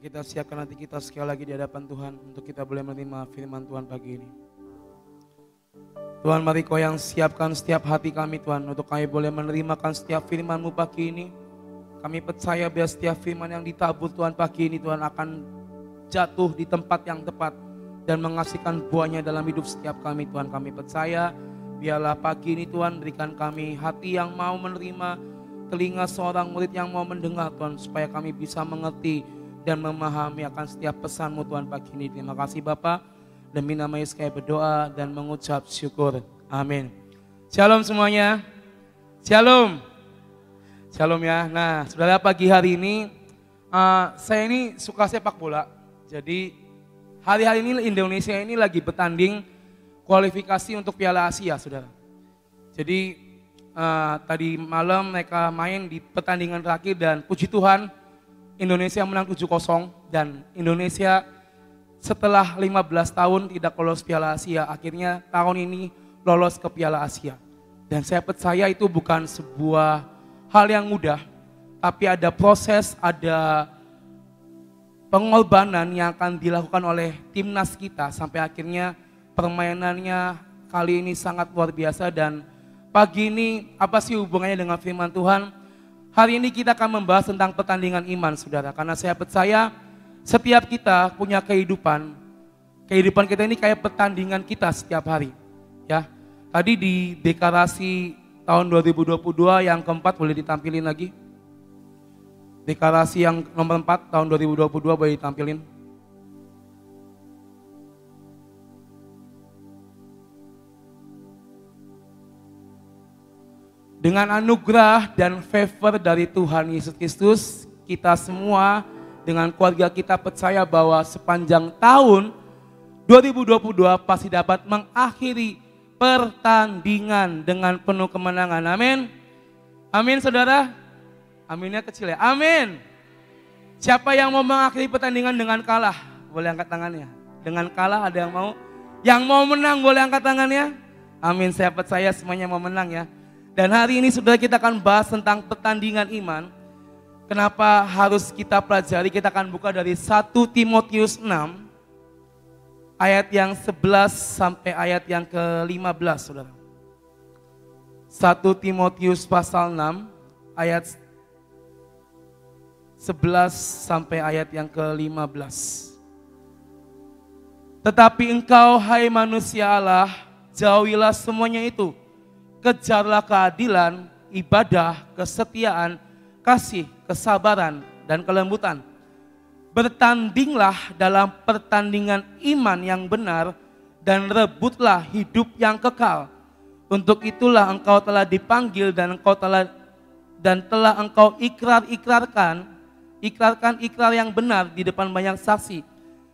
kita siapkan hati kita sekali lagi di hadapan Tuhan untuk kita boleh menerima firman Tuhan pagi ini. Tuhan, mari Kau yang siapkan setiap hati kami Tuhan untuk kami boleh menerimakan setiap firman-Mu pagi ini. Kami percaya biar setiap firman yang ditabur Tuhan pagi ini Tuhan akan jatuh di tempat yang tepat dan menghasilkan buahnya dalam hidup setiap kami Tuhan. Kami percaya biarlah pagi ini Tuhan berikan kami hati yang mau menerima, telinga seorang murid yang mau mendengar Tuhan, supaya kami bisa mengerti dan memahami akan setiap pesan-Mu Tuhan pagi ini. Terima kasih Bapa. Demi nama Yesus kami berdoa dan mengucap syukur. Amin. Shalom semuanya. Shalom. Shalom ya. Nah, saudara, pagi hari ini saya ini suka sepak bola. Jadi hari-hari ini Indonesia ini lagi bertanding kualifikasi untuk Piala Asia, saudara. Jadi tadi malam mereka main di pertandingan terakhir dan puji Tuhan Indonesia menang 7-0 dan Indonesia setelah 15 tahun tidak lolos Piala Asia, akhirnya tahun ini lolos ke Piala Asia. Dan saya percaya itu bukan sebuah hal yang mudah, tapi ada proses, ada pengorbanan yang akan dilakukan oleh timnas kita sampai akhirnya permainannya kali ini sangat luar biasa. Dan pagi ini apa sih hubungannya dengan firman Tuhan? Hari ini kita akan membahas tentang pertandingan iman, saudara. Karena saya percaya setiap kita punya kehidupan kita ini kayak pertandingan kita setiap hari. Ya, tadi di deklarasi tahun 2022 yang keempat boleh ditampilin lagi. Deklarasi yang nomor 4 tahun 2022 boleh ditampilin. Dengan anugerah dan favor dari Tuhan Yesus Kristus, kita semua dengan keluarga kita percaya bahwa sepanjang tahun 2022 pasti dapat mengakhiri pertandingan dengan penuh kemenangan. Amin. Amin saudara. Aminnya kecil ya. Amin. Siapa yang mau mengakhiri pertandingan dengan kalah? Boleh angkat tangannya. Dengan kalah ada yang mau? Yang mau menang boleh angkat tangannya. Amin. Saya percaya semuanya mau menang ya. Dan hari ini saudara kita akan bahas tentang pertandingan iman. Kenapa harus kita pelajari? Kita akan buka dari 1 Timotius 6 ayat yang 11 sampai ayat yang ke-15, saudara. 1 Timotius pasal 6 ayat 11 sampai ayat yang ke-15. Tetapi engkau hai manusia Allah, jauhilah semuanya itu. Kejarlah keadilan, ibadah, kesetiaan, kasih, kesabaran, dan kelembutan. Bertandinglah dalam pertandingan iman yang benar dan rebutlah hidup yang kekal. Untuk itulah engkau telah dipanggil dan telah engkau ikrarkan ikrar yang benar di depan banyak saksi,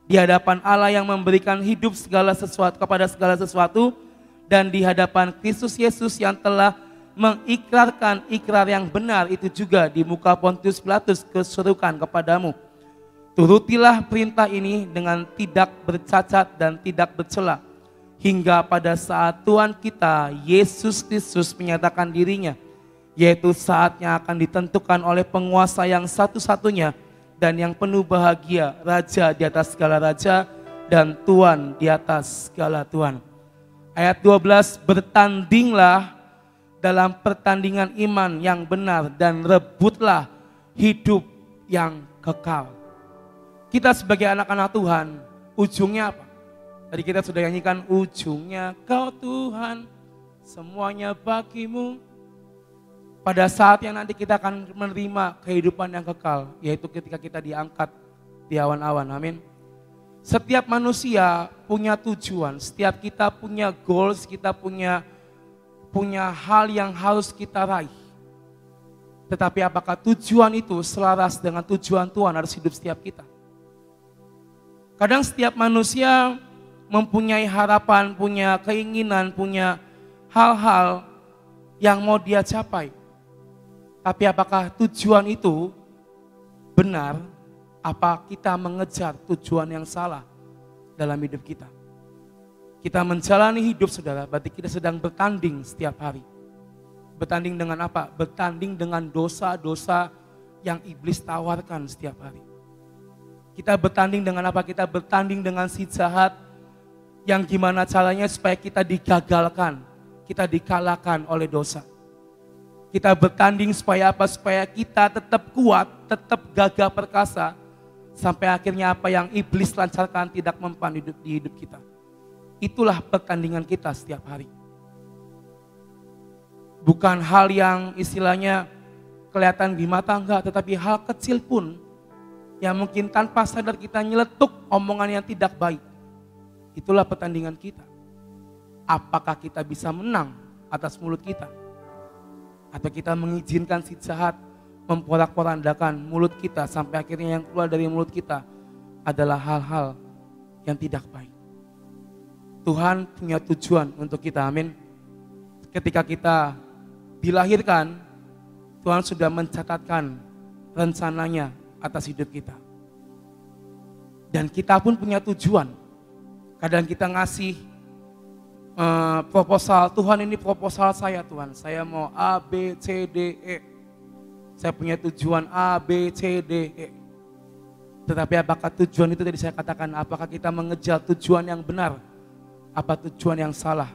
di hadapan Allah yang memberikan hidup kepada segala sesuatu, dan di hadapan Kristus Yesus yang telah mengikrarkan ikrar yang benar itu juga di muka Pontius Pilatus kesuruhkan kepadamu. Turutilah perintah ini dengan tidak bercacat dan tidak bercela, hingga pada saat Tuhan kita Yesus Kristus menyatakan dirinya, yaitu saatnya akan ditentukan oleh penguasa yang satu-satunya dan yang penuh bahagia, Raja di atas segala raja dan Tuhan di atas segala Tuhan. Ayat 12, bertandinglah dalam pertandingan iman yang benar dan rebutlah hidup yang kekal. Kita sebagai anak-anak Tuhan, ujungnya apa? Tadi kita sudah nyanyikan, ujungnya Kau Tuhan, semuanya bagimu. Pada saat yang nanti kita akan menerima kehidupan yang kekal, yaitu ketika kita diangkat di awan-awan. Amin. Setiap manusia punya tujuan, setiap kita punya goals, kita punya hal yang harus kita raih. Tetapi apakah tujuan itu selaras dengan tujuan Tuhan harus hidup setiap kita? Kadang setiap manusia mempunyai harapan, punya keinginan, punya hal-hal yang mau dia capai. Tapi apakah tujuan itu benar? Apa kita mengejar tujuan yang salah dalam hidup kita? Kita menjalani hidup saudara, berarti kita sedang bertanding setiap hari. Bertanding dengan apa? Bertanding dengan dosa-dosa yang iblis tawarkan setiap hari. Kita bertanding dengan apa? Kita bertanding dengan si jahat yang gimana caranya supaya kita digagalkan, kita dikalahkan oleh dosa. Kita bertanding supaya apa? Supaya kita tetap kuat, tetap gagah perkasa, sampai akhirnya apa yang iblis lancarkan tidak mempan di hidup kita. Itulah pertandingan kita setiap hari. Bukan hal yang istilahnya kelihatan di mata, enggak, tetapi hal kecil pun yang mungkin tanpa sadar kita nyeletuk omongan yang tidak baik. Itulah pertandingan kita. Apakah kita bisa menang atas mulut kita? Atau kita mengizinkan si jahat memporak-porandakan mulut kita sampai akhirnya yang keluar dari mulut kita adalah hal-hal yang tidak baik. Tuhan punya tujuan untuk kita, amin. Ketika kita dilahirkan, Tuhan sudah mencatatkan rencananya atas hidup kita. Dan kita pun punya tujuan. Kadang kita ngasih proposal, Tuhan ini proposal saya Tuhan. Saya mau A, B, C, D, E. Saya punya tujuan A, B, C, D, E. Tetapi apakah tujuan itu tadi saya katakan, apakah kita mengejar tujuan yang benar? Apa tujuan yang salah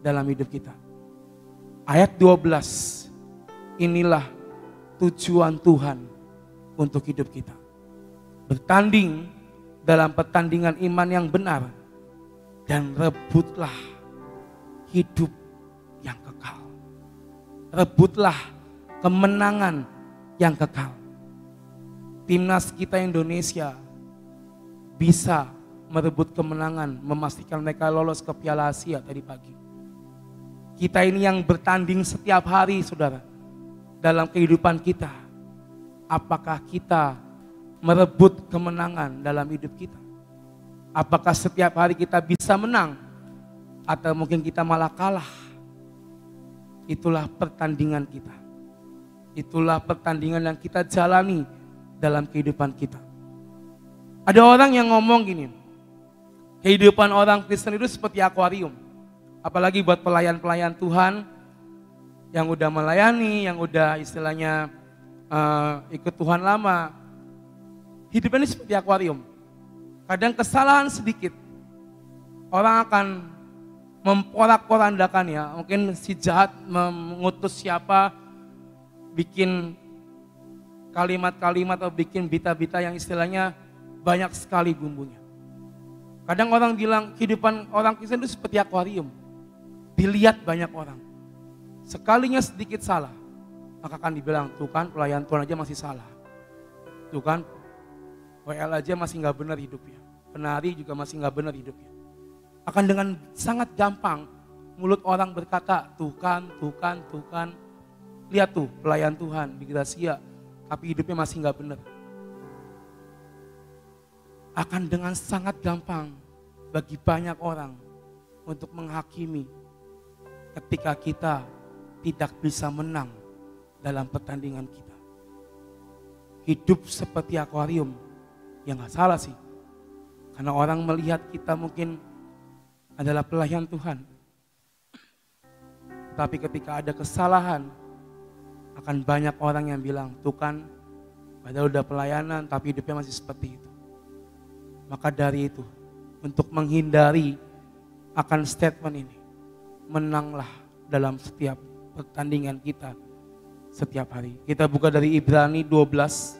dalam hidup kita? Ayat 12, inilah tujuan Tuhan untuk hidup kita. Bertanding dalam pertandingan iman yang benar dan rebutlah hidup yang kekal. Rebutlah kemenangan yang kekal. Timnas kita Indonesia bisa merebut kemenangan, memastikan mereka lolos ke Piala Asia tadi pagi. Kita ini yang bertanding setiap hari, saudara, dalam kehidupan kita. Apakah kita merebut kemenangan dalam hidup kita? Apakah setiap hari kita bisa menang? Atau mungkin kita malah kalah? Itulah pertandingan kita. Itulah pertandingan yang kita jalani dalam kehidupan kita. Ada orang yang ngomong gini, kehidupan orang Kristen itu seperti akuarium. Apalagi buat pelayan-pelayan Tuhan yang udah melayani, yang udah istilahnya ikut Tuhan lama. Hidup ini seperti akuarium. Kadang kesalahan sedikit, orang akan memporak-porandakan ya. Mungkin si jahat mengutus siapa, bikin kalimat-kalimat atau bikin berita-berita yang istilahnya banyak sekali bumbunya. Kadang orang bilang kehidupan orang Kristen itu seperti akuarium. Dilihat banyak orang. Sekalinya sedikit salah, maka akan dibilang, tuh kan pelayan Tuhan aja masih salah. Tuh kan WL aja masih gak benar hidupnya. Penari juga masih gak benar hidupnya. Akan dengan sangat gampang mulut orang berkata, tuh kan. Lihat tuh pelayan Tuhan di Gracia, tapi hidupnya masih gak benar. Akan dengan sangat gampang bagi banyak orang untuk menghakimi ketika kita tidak bisa menang dalam pertandingan kita. Hidup seperti akuarium, ya gak salah sih. Karena orang melihat kita mungkin adalah pelayan Tuhan. Tapi ketika ada kesalahan, akan banyak orang yang bilang, tuh kan padahal udah pelayanan tapi hidupnya masih seperti itu. Maka dari itu, untuk menghindari akan statement ini, menanglah dalam setiap pertandingan kita setiap hari. Kita buka dari Ibrani 12,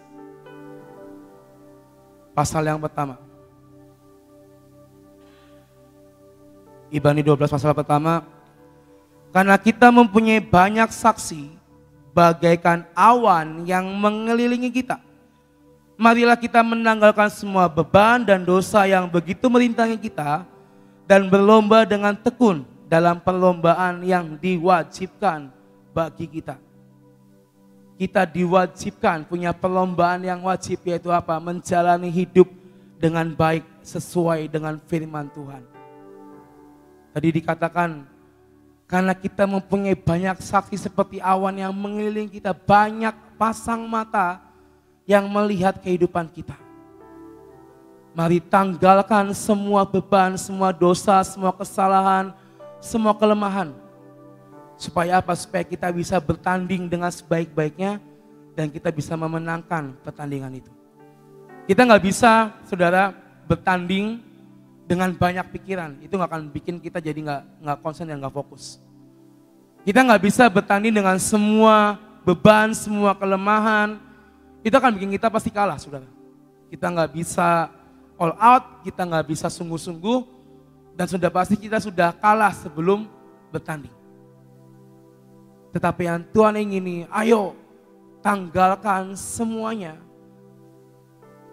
pasal yang pertama. Ibrani 12 pasal pertama, karena kita mempunyai banyak saksi bagaikan awan yang mengelilingi kita. Marilah kita menanggalkan semua beban dan dosa yang begitu merintangi kita dan berlomba dengan tekun dalam perlombaan yang diwajibkan bagi kita. Kita diwajibkan punya perlombaan yang wajib, yaitu apa? Menjalani hidup dengan baik sesuai dengan firman Tuhan. Tadi dikatakan, karena kita mempunyai banyak saksi seperti awan yang mengelilingi kita, banyak pasang mata yang melihat kehidupan kita. Mari tanggalkan semua beban, semua dosa, semua kesalahan, semua kelemahan. Supaya apa? Supaya kita bisa bertanding dengan sebaik-baiknya dan kita bisa memenangkan pertandingan itu. Kita nggak bisa, saudara, bertanding dengan banyak pikiran. Itu nggak akan bikin kita jadi nggak konsen dan nggak fokus. Kita nggak bisa bertanding dengan semua beban, semua kelemahan. Itu akan bikin kita pasti kalah, saudara. Kita nggak bisa all out, kita nggak bisa sungguh-sungguh, dan sudah pasti kita sudah kalah sebelum bertanding. Tetapi yang Tuhan ingini, ayo tanggalkan semuanya.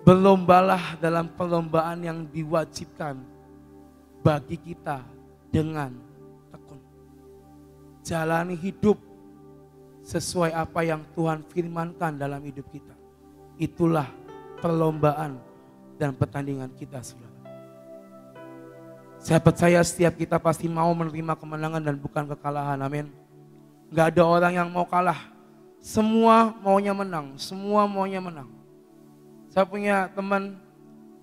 Berlombalah dalam perlombaan yang diwajibkan bagi kita dengan tekun. Jalani hidup sesuai apa yang Tuhan firmankan dalam hidup kita. Itulah perlombaan dan pertandingan kita, saudara. Saya percaya setiap kita pasti mau menerima kemenangan dan bukan kekalahan, amin. Gak ada orang yang mau kalah, semua maunya menang, semua maunya menang. Saya punya teman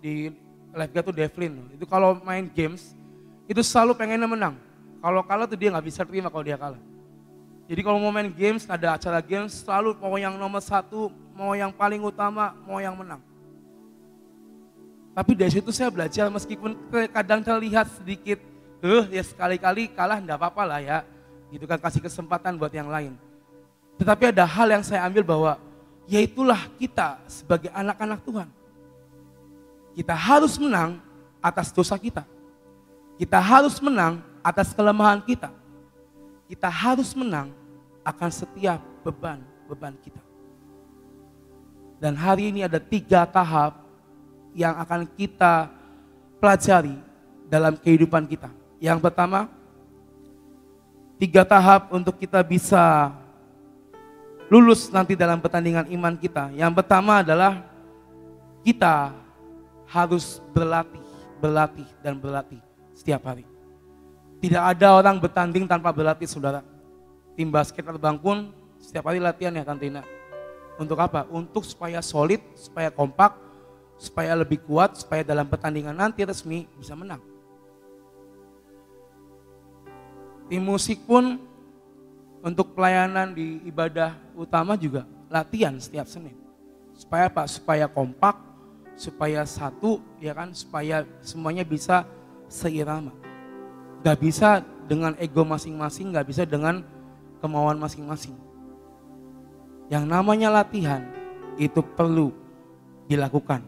di Live tuh Devlin, itu kalau main games, itu selalu pengennya menang. Kalau kalah tuh dia gak bisa terima kalau dia kalah. Jadi kalau mau main games, ada acara games, selalu mau yang nomor 1, mau yang paling utama, mau yang menang. Tapi dari situ saya belajar, meskipun kadang terlihat sedikit, ya sekali-kali kalah enggak apa-apa lah ya. Gitu kan, kasih kesempatan buat yang lain. Tetapi ada hal yang saya ambil bahwa, yaitulah kita sebagai anak-anak Tuhan. Kita harus menang atas dosa kita. Kita harus menang atas kelemahan kita. Kita harus menang akan setiap beban kita. Dan hari ini ada 3 tahap yang akan kita pelajari dalam kehidupan kita. Yang pertama, 3 tahap untuk kita bisa lulus nanti dalam pertandingan iman kita. Yang pertama adalah kita harus berlatih setiap hari. Tidak ada orang bertanding tanpa berlatih, saudara. Tim basket terbang pun setiap hari latihan ya, Tante Ina. Untuk apa? Untuk supaya solid, supaya kompak, supaya lebih kuat, supaya dalam pertandingan nanti resmi bisa menang. Tim musik pun untuk pelayanan di ibadah utama juga latihan setiap Senin. Supaya apa? Supaya kompak, supaya satu, ya kan? Supaya semuanya bisa seirama. Gak bisa dengan ego masing-masing, gak bisa dengan kemauan masing-masing. Yang namanya latihan itu perlu dilakukan.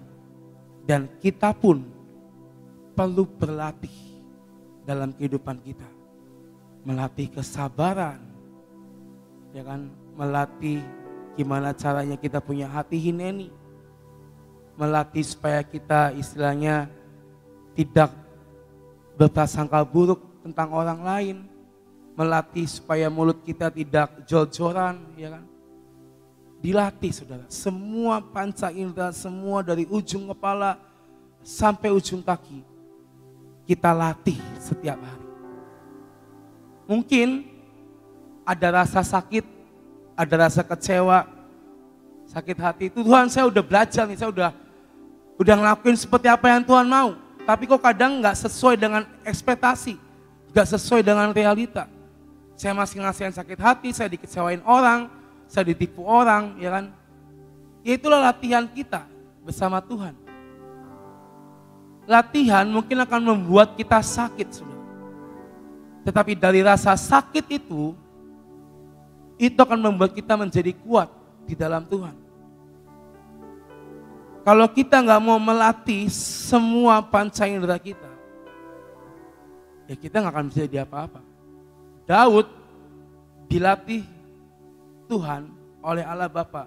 Dan kita pun perlu berlatih dalam kehidupan kita. Melatih kesabaran, ya kan, melatih gimana caranya kita punya hati hineni, melatih supaya kita istilahnya tidak berprasangka buruk tentang orang lain, melatih supaya mulut kita tidak jor-joran, ya kan. Dilatih, saudara, semua panca indera, semua dari ujung kepala sampai ujung kaki kita latih setiap hari. Mungkin ada rasa sakit, ada rasa kecewa, sakit hati. Itu Tuhan, saya udah belajar nih, saya udah ngelakuin seperti apa yang Tuhan mau. Tapi kok kadang gak sesuai dengan ekspektasi, gak sesuai dengan realita. Saya masih ngasihin sakit hati, saya dikecewain orang, saya ditipu orang, ya kan. Ya itulah latihan kita bersama Tuhan. Latihan mungkin akan membuat kita sakit, saudara. Tetapi dari rasa sakit itu akan membuat kita menjadi kuat di dalam Tuhan. Kalau kita nggak mau melatih semua panca indera kita, ya kita nggak akan bisa jadi apa-apa. Daud dilatih Tuhan oleh Allah Bapa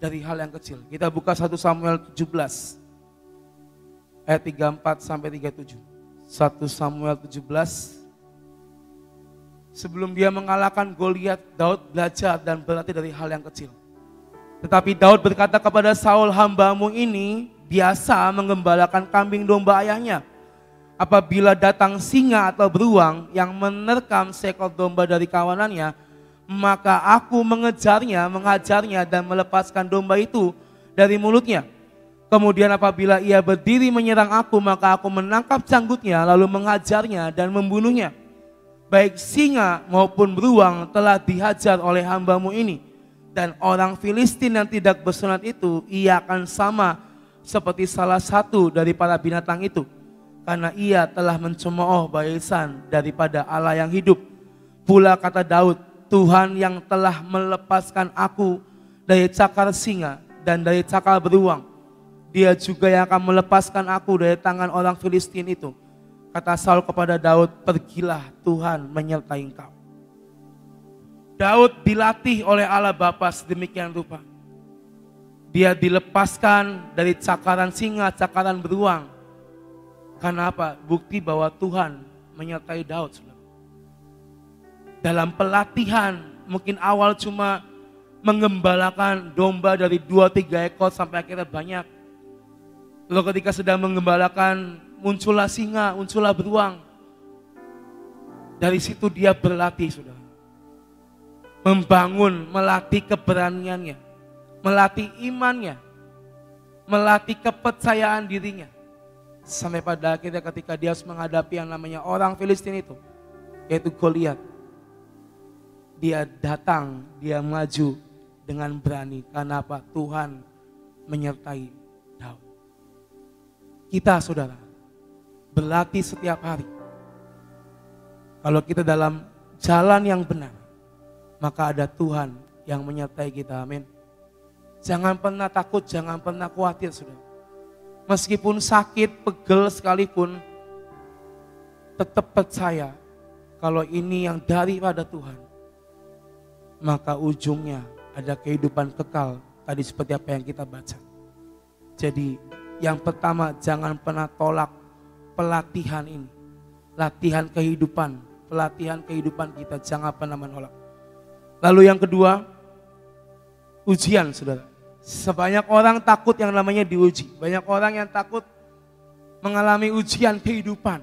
dari hal yang kecil. Kita buka 1 Samuel 17 ayat 34 sampai 37. 1 Samuel 17. Sebelum dia mengalahkan Goliat, Daud belajar dan berlatih dari hal yang kecil. Tetapi Daud berkata kepada Saul, hambamu ini biasa menggembalakan kambing domba ayahnya. Apabila datang singa atau beruang yang menerkam seekor domba dari kawanannya, maka aku mengejarnya, menghajarnya dan melepaskan domba itu dari mulutnya. Kemudian apabila ia berdiri menyerang aku, maka aku menangkap janggutnya lalu menghajarnya dan membunuhnya. Baik singa maupun beruang telah dihajar oleh hambamu ini. Dan orang Filistin yang tidak bersunat itu, ia akan sama seperti salah satu dari para binatang itu. Karena ia telah mencemooh barisan daripada Allah yang hidup. Pula kata Daud, Tuhan yang telah melepaskan aku dari cakar singa dan dari cakar beruang. Dia juga yang akan melepaskan aku dari tangan orang Filistin itu. Kata Saul kepada Daud, pergilah, Tuhan menyertai engkau. Daud dilatih oleh Allah Bapa sedemikian rupa. Dia dilepaskan dari cakaran singa, cakaran beruang. Karena apa? Bukti bahwa Tuhan menyertai Daud. Dalam pelatihan, mungkin awal cuma mengembalakan domba dari 2-3 ekor sampai akhirnya banyak. Lalu ketika sedang mengembalakan, muncullah singa, muncullah beruang. Dari situ dia berlatih, saudara. Membangun, melatih keberaniannya, melatih imannya, melatih kepercayaan dirinya. Sampai pada akhirnya ketika dia harus menghadapi yang namanya orang Filistin itu, yaitu Goliat. Dia datang, dia maju dengan berani. Karena apa? Tuhan menyertai Daud. Kita, saudara, berlatih setiap hari. Kalau kita dalam jalan yang benar, maka ada Tuhan yang menyertai kita. Amin. Jangan pernah takut, jangan pernah khawatir, saudara. Meskipun sakit, pegel sekalipun, tetap percaya kalau ini yang daripada Tuhan. Maka ujungnya ada kehidupan kekal. Tadi seperti apa yang kita baca. Jadi yang pertama, jangan pernah tolak pelatihan ini. Latihan kehidupan, pelatihan kehidupan kita, jangan pernah menolak. Lalu yang kedua, ujian, saudara. Sebanyak orang takut yang namanya diuji. Banyak orang yang takut mengalami ujian kehidupan.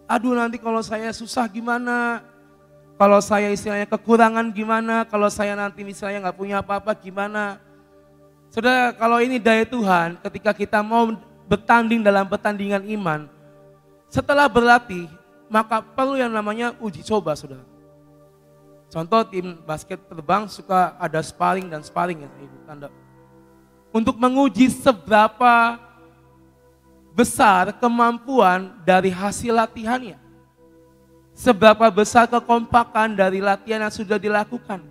Aduh, nanti kalau saya susah gimana? Kalau saya istilahnya kekurangan gimana? Kalau saya nanti misalnya nggak punya apa-apa gimana? Saudara, kalau ini daya Tuhan, ketika kita mau bertanding dalam pertandingan iman, setelah berlatih, maka perlu yang namanya uji coba, saudara. Contoh tim basket terbang suka ada sparring dan sparring ya, ibu tanda. Untuk menguji seberapa besar kemampuan dari hasil latihannya. Seberapa besar kekompakan dari latihan yang sudah dilakukan.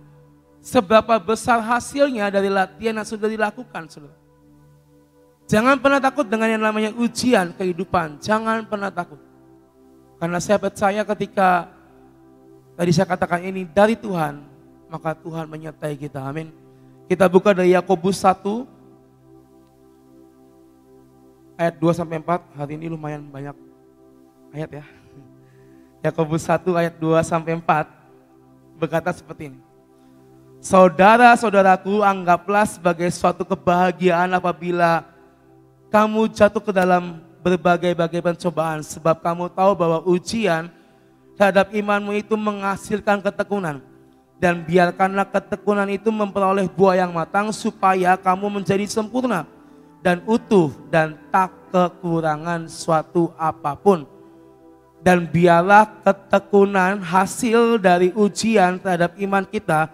Seberapa besar hasilnya dari latihan yang sudah dilakukan. Saudara. Jangan pernah takut dengan yang namanya ujian kehidupan. Jangan pernah takut. Karena saya percaya ketika tadi saya katakan ini dari Tuhan, maka Tuhan menyertai kita. Amin. Kita buka dari Yakobus 1 ayat 2-4. Hari ini lumayan banyak ayat ya. Yakobus 1 ayat 2-4 berkata seperti ini. Saudara-saudaraku, anggaplah sebagai suatu kebahagiaan apabila kamu jatuh ke dalam berbagai-bagai pencobaan. Sebab kamu tahu bahwa ujian terhadap imanmu itu menghasilkan ketekunan. Dan biarkanlah ketekunan itu memperoleh buah yang matang supaya kamu menjadi sempurna dan utuh dan tak kekurangan suatu apapun. Dan biarlah ketekunan hasil dari ujian terhadap iman kita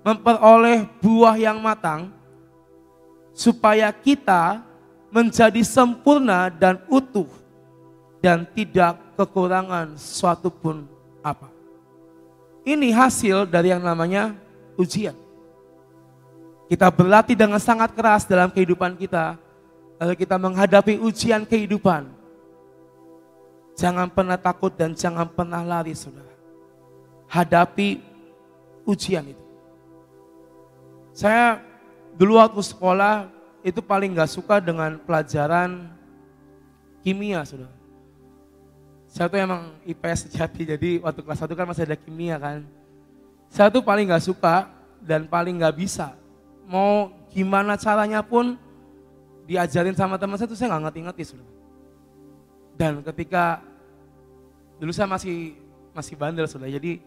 memperoleh buah yang matang supaya kita menjadi sempurna dan utuh dan tidak kekurangan suatu pun apa. Ini hasil dari yang namanya ujian. Kita berlatih dengan sangat keras dalam kehidupan kita. Lalu kita menghadapi ujian kehidupan. Jangan pernah takut dan jangan pernah lari, saudara. Hadapi ujian itu. Saya dulu waktu sekolah itu paling gak suka dengan pelajaran kimia, saudara. Saya tuh emang IPS sejati, jadi waktu kelas 1 kan masih ada kimia kan. Saya tuh paling gak suka dan paling gak bisa. Mau gimana caranya pun diajarin sama teman saya tuh saya gak ngerti-ngerti, saudara. Dan ketika dulu saya masih bandel, saudara. Jadi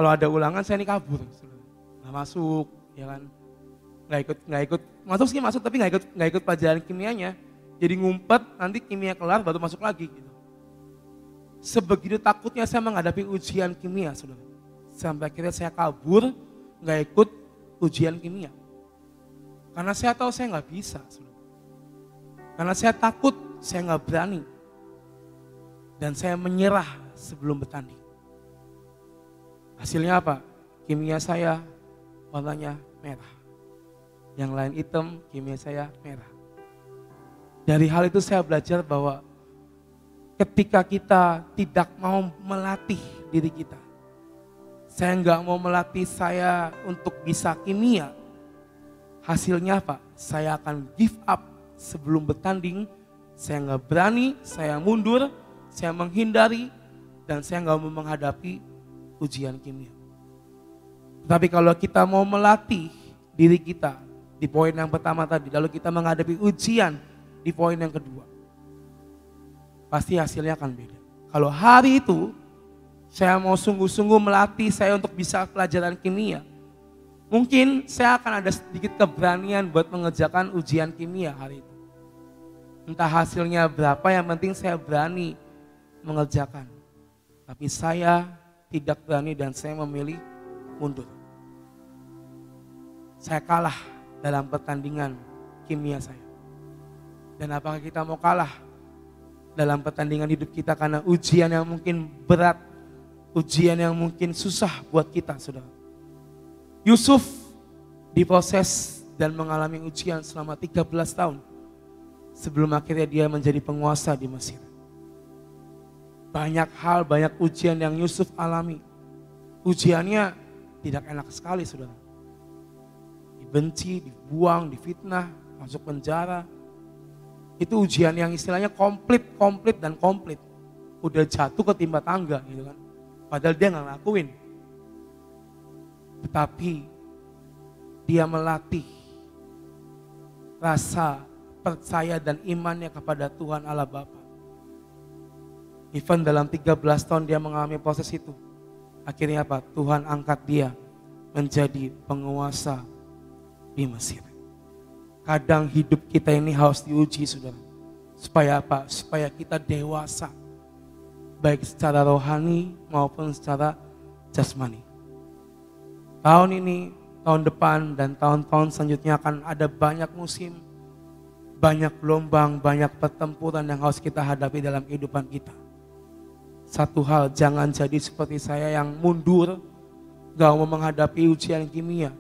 kalau ada ulangan saya ini kabur, saudara. Gak masuk, ya kan. Gak ikut, masuk sih masuk tapi gak ikut pelajaran kimianya. Jadi ngumpet, nanti kimia kelar baru masuk lagi gitu. Sebegitu takutnya saya menghadapi ujian kimia, saudara. Sampai akhirnya saya kabur, gak ikut ujian kimia. Karena saya tahu saya gak bisa, saudara. Karena saya takut, saya nggak berani. Dan saya menyerah sebelum bertanding. Hasilnya apa? Kimia saya warnanya merah. Yang lain hitam, kimia saya merah. Dari hal itu saya belajar bahwa ketika kita tidak mau melatih diri kita, saya nggak mau melatih saya untuk bisa kimia, hasilnya apa? Saya akan give up sebelum bertanding, saya nggak berani, saya mundur, saya menghindari, dan saya nggak mau menghadapi ujian kimia. Tapi kalau kita mau melatih diri kita di poin yang pertama tadi, lalu kita menghadapi ujian di poin yang kedua, pasti hasilnya akan beda. Kalau hari itu saya mau sungguh-sungguh melatih saya untuk bisa pelajaran kimia, mungkin saya akan ada sedikit keberanian buat mengerjakan ujian kimia hari itu. Entah hasilnya berapa, yang penting saya berani mengerjakan. Tapi saya tidak berani dan saya memilih mundur. Saya kalah dalam pertandingan kimia saya. Dan apakah kita mau kalah dalam pertandingan hidup kita karena ujian yang mungkin berat, ujian yang mungkin susah buat kita, saudara? Yusuf diproses dan mengalami ujian selama 13 tahun sebelum akhirnya dia menjadi penguasa di Mesir. Banyak hal, banyak ujian yang Yusuf alami. Ujiannya tidak enak sekali, saudara. Dibenci, dibuang, difitnah, masuk penjara. Itu ujian yang istilahnya komplit. Udah jatuh ketimpa tangga gitu kan. Padahal dia gak ngelakuin. Tetapi dia melatih rasa percaya dan imannya kepada Tuhan Allah Bapa. Even dalam 13 tahun dia mengalami proses itu. Akhirnya apa? Tuhan angkat dia menjadi penguasa di Mesir. Kadang hidup kita ini harus diuji, saudara. Supaya apa? Supaya kita dewasa. Baik secara rohani maupun secara jasmani. Tahun ini, tahun depan, dan tahun-tahun selanjutnya akan ada banyak musim. Banyak gelombang, banyak pertempuran yang harus kita hadapi dalam kehidupan kita. Satu hal, jangan jadi seperti saya yang mundur, gak mau menghadapi ujian kimia.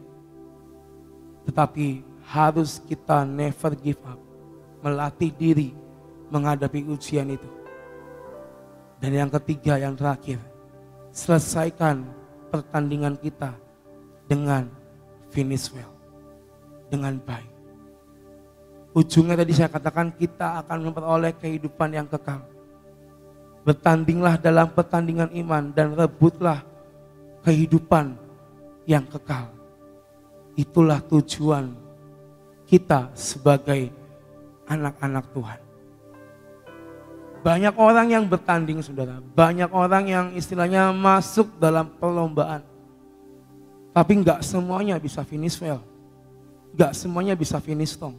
Tetapi harus kita never give up, melatih diri menghadapi ujian itu. Dan yang ketiga, yang terakhir, selesaikan pertandingan kita dengan finish well, dengan baik. Ujungnya tadi saya katakan kita akan memperoleh kehidupan yang kekal. Bertandinglah dalam pertandingan iman dan rebutlah kehidupan yang kekal. Itulah tujuan kita sebagai anak-anak Tuhan. Banyak orang yang bertanding, saudara. Banyak orang yang istilahnya masuk dalam perlombaan. Tapi enggak semuanya bisa finish well. Enggak semuanya bisa finish strong.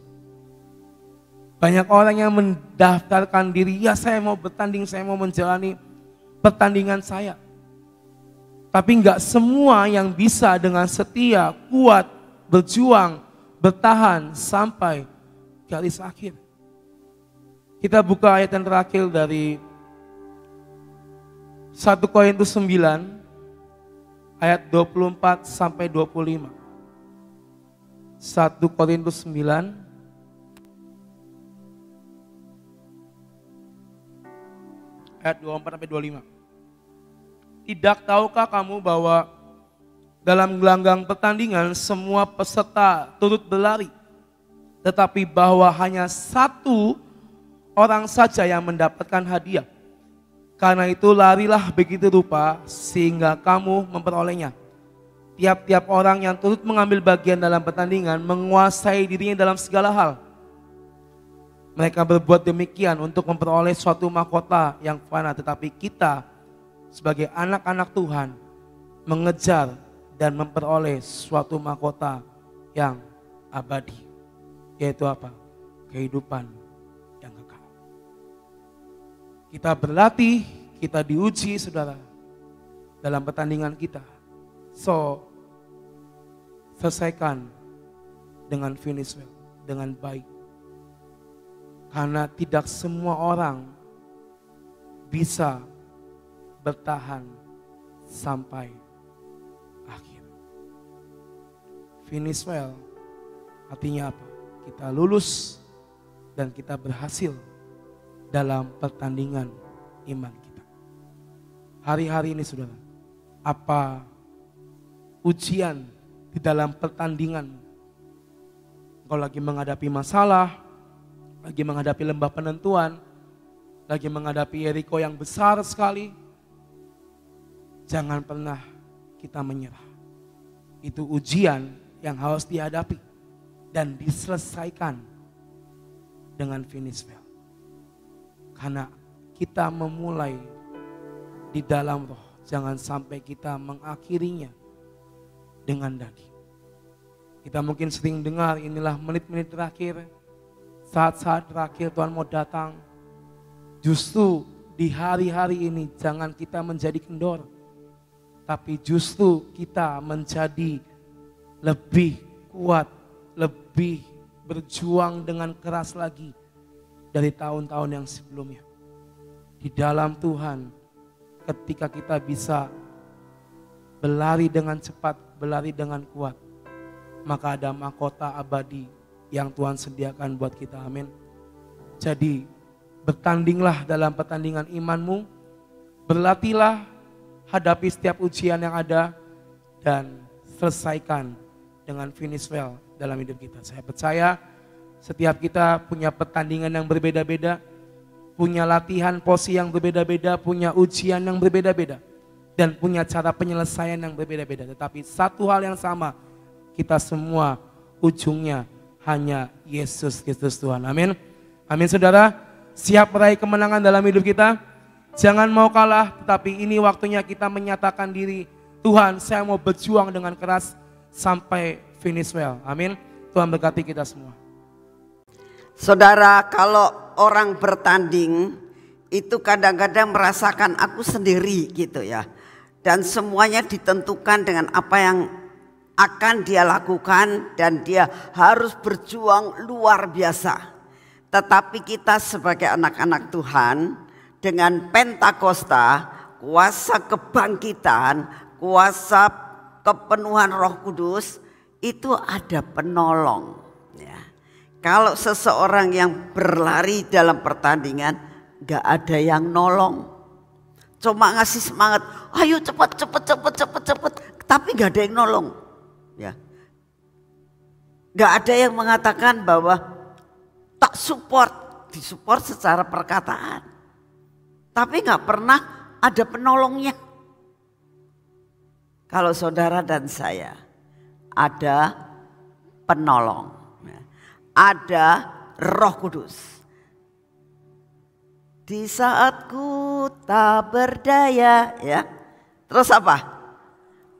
Banyak orang yang mendaftarkan diri, ya saya mau bertanding, saya mau menjalani pertandingan saya. Tapi enggak semua yang bisa dengan setia, kuat, berjuang, bertahan sampai garis akhir. Kita buka ayat yang terakhir dari 1 Korintus 9 ayat 24 sampai 25. 1 Korintus 9 ayat 24 sampai 25. Tidak tahukah kamu bahwa dalam gelanggang pertandingan semua peserta turut berlari, tetapi bahwa hanya satu orang saja yang mendapatkan hadiah. Karena itu larilah begitu rupa sehingga kamu memperolehnya. Tiap-tiap orang yang turut mengambil bagian dalam pertandingan menguasai dirinya dalam segala hal. Mereka berbuat demikian untuk memperoleh suatu mahkota yang fana, tetapi kita sebagai anak-anak Tuhan mengejar dan memperoleh suatu mahkota yang abadi. Yaitu apa? Kehidupan yang kekal. Kita berlatih, kita diuji, saudara, dalam pertandingan kita. So, selesaikan dengan finish well, dengan baik. Karena tidak semua orang bisa bertahan sampai akhir. Finish well artinya apa? Kita lulus dan kita berhasil dalam pertandingan iman kita. Hari-hari ini saudara, apa ujian di dalam pertandingan? Engkau lagi menghadapi masalah, lagi menghadapi lembah penentuan, lagi menghadapi Yeriko yang besar sekali. Jangan pernah kita menyerah. Itu ujian yang harus dihadapi dan diselesaikan dengan finish well. Karena kita memulai di dalam roh, jangan sampai kita mengakhirinya dengan daging. Kita mungkin sering dengar inilah menit-menit terakhir, saat-saat terakhir Tuhan mau datang. Justru di hari-hari ini jangan kita menjadi kendor, tapi justru kita menjadi lebih kuat, lebih berjuang dengan keras lagi dari tahun-tahun yang sebelumnya. Di dalam Tuhan, ketika kita bisa berlari dengan cepat, berlari dengan kuat, maka ada mahkota abadi yang Tuhan sediakan buat kita. Amin. Jadi bertandinglah dalam pertandingan imanmu, berlatihlah, hadapi setiap ujian yang ada, dan selesaikan dengan finish well dalam hidup kita. Saya percaya setiap kita punya pertandingan yang berbeda-beda, punya latihan posisi yang berbeda-beda, punya ujian yang berbeda-beda, dan punya cara penyelesaian yang berbeda-beda. Tetapi satu hal yang sama, kita semua ujungnya hanya Yesus Kristus Tuhan. Amin. Amin saudara. Siap meraih kemenangan dalam hidup kita. Jangan mau kalah, tetapi ini waktunya kita menyatakan diri. Tuhan, saya mau berjuang dengan keras sampai finish well. Amin. Tuhan berkati kita semua. Saudara, kalau orang bertanding itu kadang-kadang merasakan aku sendiri gitu ya. Dan semuanya ditentukan dengan apa yang akan dia lakukan dan dia harus berjuang luar biasa. Tetapi kita sebagai anak-anak Tuhan dengan Pentakosta, kuasa kebangkitan, kuasa kepenuhan Roh Kudus, itu ada penolong. Ya. Kalau seseorang yang berlari dalam pertandingan, gak ada yang nolong. Cuma ngasih semangat, ayo cepat, tapi gak ada yang nolong. Ya, gak ada yang mengatakan bahwa tak support, disupport secara perkataan, tapi gak pernah ada penolongnya. Kalau saudara dan saya ada penolong, ada Roh Kudus. Di saat ku tak berdaya, ya, terus apa?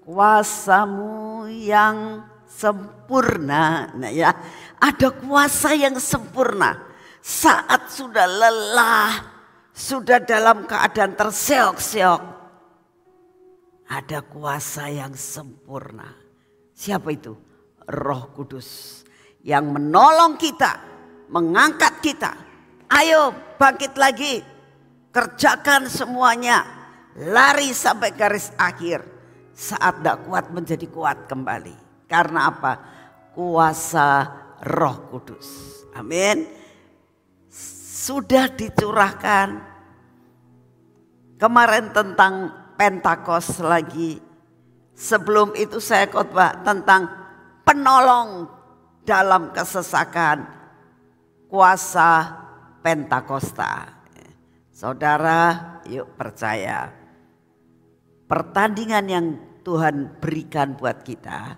Kuasamu yang sempurna. Nah ya, ada kuasa yang sempurna. Saat sudah lelah, sudah dalam keadaan terseok-seok, ada kuasa yang sempurna. Siapa itu? Roh Kudus yang menolong kita, mengangkat kita. Ayo bangkit lagi, kerjakan semuanya, lari sampai garis akhir. Saat tidak kuat menjadi kuat kembali. Karena apa? Kuasa Roh Kudus. Amin. Sudah dicurahkan. Kemarin tentang Pentakos lagi. Sebelum itu saya khotbah tentang penolong dalam kesesakan. Kuasa Pentakosta. Saudara, yuk percaya. Pertandingan yang Tuhan berikan buat kita,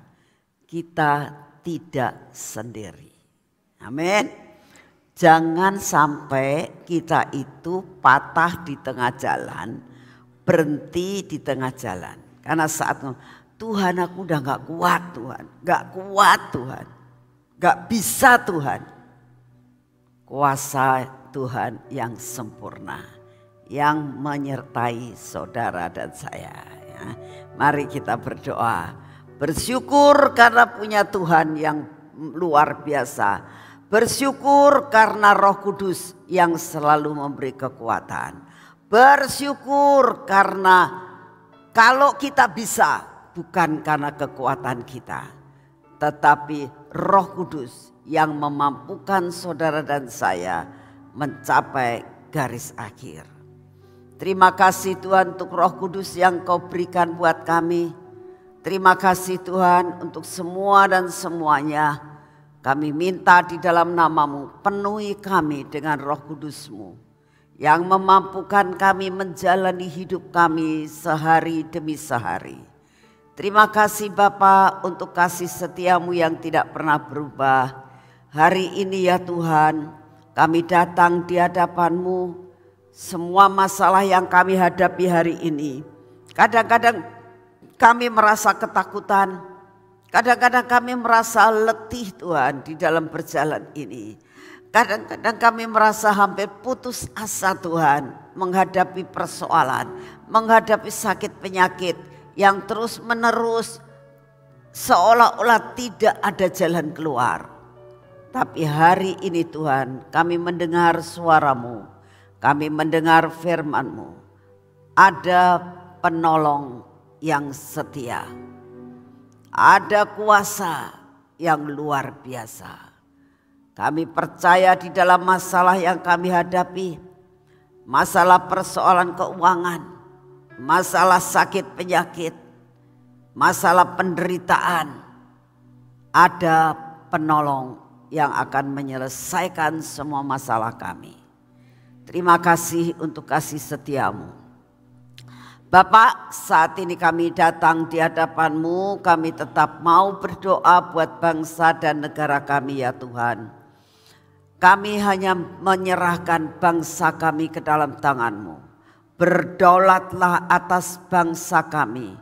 kita tidak sendiri. Amin. Jangan sampai kita itu patah di tengah jalan, berhenti di tengah jalan. Karena saat Tuhan aku udah gak kuat Tuhan, gak kuat Tuhan, gak bisa Tuhan. Kuasa Tuhan yang sempurna, yang menyertai saudara dan saya. Ya. Mari kita berdoa, bersyukur karena punya Tuhan yang luar biasa, Bersyukur karena Roh Kudus yang selalu memberi kekuatan. Bersyukur karena kalau kita bisa bukan karena kekuatan kita, tetapi Roh Kudus yang memampukan saudara dan saya mencapai garis akhir. Terima kasih Tuhan untuk Roh Kudus yang Kau berikan buat kami. Terima kasih Tuhan untuk semua dan semuanya. Kami minta di dalam nama-Mu, penuhi kami dengan Roh Kudus-Mu yang memampukan kami menjalani hidup kami sehari demi sehari. Terima kasih Bapa untuk kasih setia-Mu yang tidak pernah berubah. Hari ini ya Tuhan, kami datang di hadapan-Mu. Semua masalah yang kami hadapi hari ini, kadang-kadang kami merasa ketakutan, kadang-kadang kami merasa letih Tuhan di dalam berjalan ini. Kadang-kadang kami merasa hampir putus asa Tuhan menghadapi persoalan, menghadapi sakit penyakit yang terus menerus seolah-olah tidak ada jalan keluar. Tapi hari ini Tuhan, kami mendengar suara-Mu. Kami mendengar firman-Mu, ada penolong yang setia, ada kuasa yang luar biasa. Kami percaya di dalam masalah yang kami hadapi, masalah persoalan keuangan, masalah sakit penyakit, masalah penderitaan, ada penolong yang akan menyelesaikan semua masalah kami. Terima kasih untuk kasih setia-Mu. Bapak, saat ini kami datang di hadapan-Mu, kami tetap mau berdoa buat bangsa dan negara kami ya Tuhan. Kami hanya menyerahkan bangsa kami ke dalam tangan-Mu. Berdaulatlah atas bangsa kami.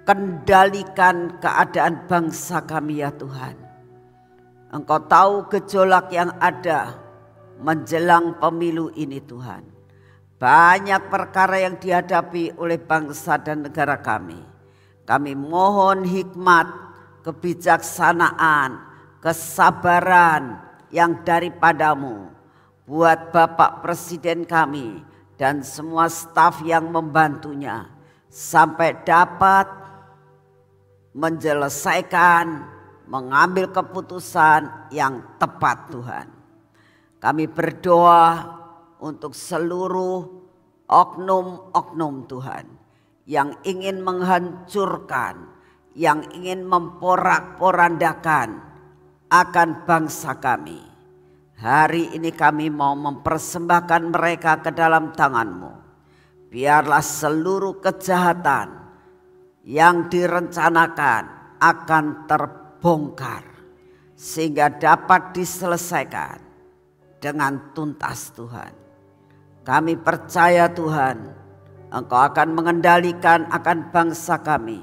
Kendalikan keadaan bangsa kami ya Tuhan. Engkau tahu gejolak yang ada menjelang pemilu ini Tuhan. Banyak perkara yang dihadapi oleh bangsa dan negara kami. Kami mohon hikmat, kebijaksanaan, kesabaran yang daripada-Mu buat Bapak Presiden kami dan semua staf yang membantunya sampai dapat menyelesaikan, mengambil keputusan yang tepat Tuhan. Kami berdoa untuk seluruh oknum-oknum Tuhan yang ingin menghancurkan, yang ingin memporak-porandakan akan bangsa kami. Hari ini kami mau mempersembahkan mereka ke dalam tangan-Mu. Biarlah seluruh kejahatan yang direncanakan akan terbongkar sehingga dapat diselesaikan dengan tuntas Tuhan. Kami percaya Tuhan, Engkau akan mengendalikan akan bangsa kami.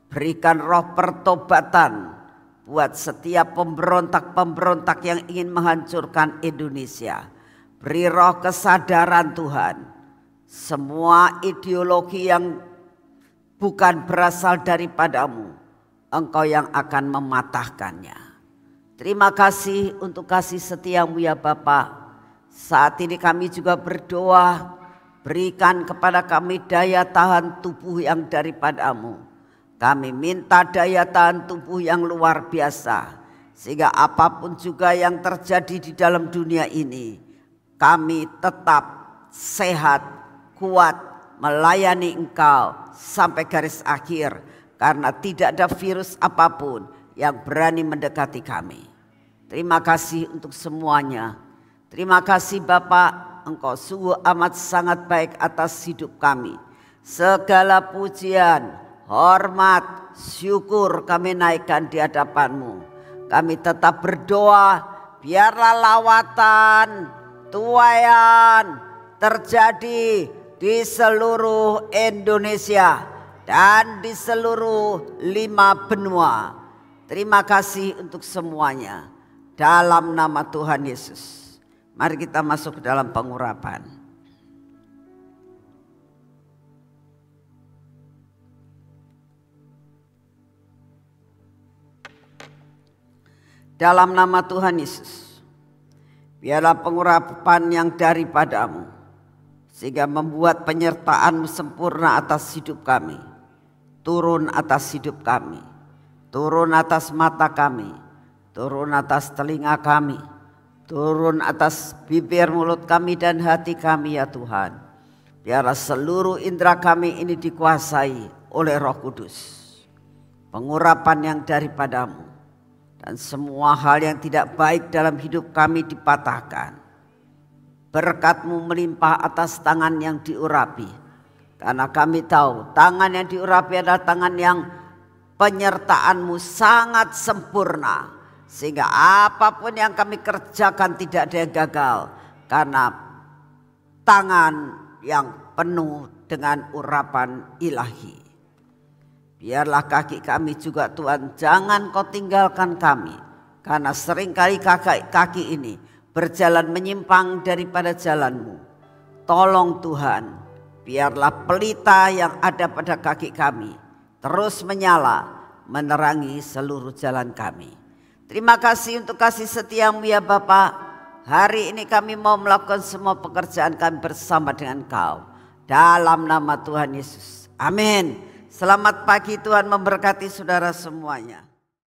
Berikan roh pertobatan buat setiap pemberontak-pemberontak yang ingin menghancurkan Indonesia. Beri roh kesadaran Tuhan. Semua ideologi yang bukan berasal daripada-Mu, Engkau yang akan mematahkannya. Terima kasih untuk kasih setia-Mu ya Bapa. Saat ini kami juga berdoa, berikan kepada kami daya tahan tubuh yang daripada-Mu. Kami minta daya tahan tubuh yang luar biasa, sehingga apapun juga yang terjadi di dalam dunia ini, kami tetap sehat, kuat, melayani Engkau sampai garis akhir. Karena tidak ada virus apapun yang berani mendekati kami. Terima kasih untuk semuanya. Terima kasih Bapak, Engkau sungguh amat sangat baik atas hidup kami. Segala pujian, hormat, syukur kami naikkan di hadapan-Mu. Kami tetap berdoa, biarlah lawatan, tuaian terjadi di seluruh Indonesia dan di seluruh 5 benua. Terima kasih untuk semuanya. Dalam nama Tuhan Yesus. Mari kita masuk ke dalam pengurapan. dalam nama Tuhan Yesus. Biarlah pengurapan yang daripadamu, sehingga membuat penyertaan-Mu sempurna atas hidup kami. Turun atas hidup kami, turun atas mata kami, turun atas telinga kami, turun atas bibir, mulut kami dan hati kami ya Tuhan. Biarlah seluruh indera kami ini dikuasai oleh Roh Kudus. Pengurapan yang daripadamu, dan semua hal yang tidak baik dalam hidup kami dipatahkan. Berkat-Mu melimpah atas tangan yang diurapi, karena kami tahu tangan yang diurapi adalah tangan yang penyertaan-Mu sangat sempurna, sehingga apapun yang kami kerjakan tidak ada yang gagal, karena tangan yang penuh dengan urapan ilahi. Biarlah kaki kami juga Tuhan, jangan Kau tinggalkan kami, karena seringkali kaki ini berjalan menyimpang daripada jalan-Mu. Tolong Tuhan, biarlah pelita yang ada pada kaki kami terus menyala, menerangi seluruh jalan kami. Terima kasih untuk kasih setia-Mu ya Bapa. Hari ini kami mau melakukan semua pekerjaan kami bersama dengan Kau. Dalam nama Tuhan Yesus. Amin. Selamat pagi, Tuhan memberkati saudara semuanya.